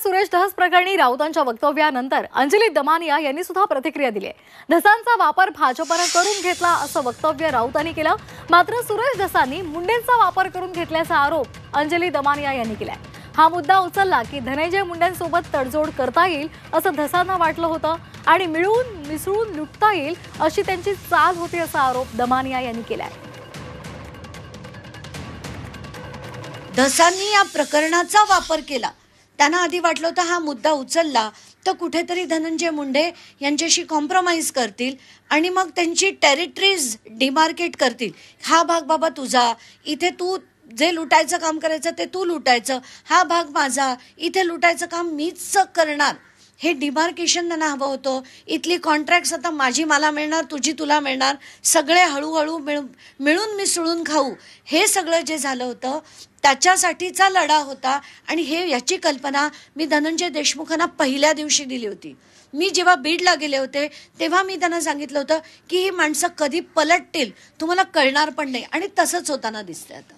सुरेश धस प्रकरणी राऊतांच्या वक्तव्यानंतर अंजली दमानिया यांनी सुद्धा प्रतिक्रिया दिली आहे। धसांचा वापर भाजपने करून घेतला असं वक्तव्य राऊतांनी केलं। मात्र सुरेश धसांनी मुंडेंचा वापर करून घेतल्याचा आरोप अंजली दमानिया यांनी केलाय। हा मुद्दा उचलला की धनंजय मुंडेंसोबत तडजोड करता येईल असं धसांना वाटलं होतं आणि मिळून मिसळून लुटता येईल अशी त्यांची चाल होती असा आरोप दमानिया यांनी केलाय। धसांनी या प्रकरणाचा वापर केला। त्यांना आधी वाटलं होतं हा मुद्दा उचलला तर कुठेतरी धनंजय मुंडे यांच्याशी कॉम्प्रोमाइज करतील आणि मग त्यांची टेरिटरीज डिमार्केट करतील। हा भाग बाबा तुझा, इथे तू जे लुटायचं काम करायचं ते तू लुटायचं, हा भाग माझा, इथे लुटायचं काम मीच करणार, हे डिमार्केशन त्यांना हवं होतं। इथली कॉन्ट्रॅक्ट्स आता माझी मला मिळणार, तुझी तुला मिळणार, सगळे हळूहळू मिळून मिसळून खाऊ, हे सगळं जे झालं होतं त्याच्यासाठीचा लढा होता। आणि याची कल्पना मी धनंजय देशमुखांना पहिल्या दिवशी दिली होती। मी जेव्हा बीडला गेले होते तेव्हा मी त्यांना सांगितलं होतं की ही माणसं कधी पलटतील तुम्हाला कळणार पण नाही, आणि तसंच होताना दिसतंय आता।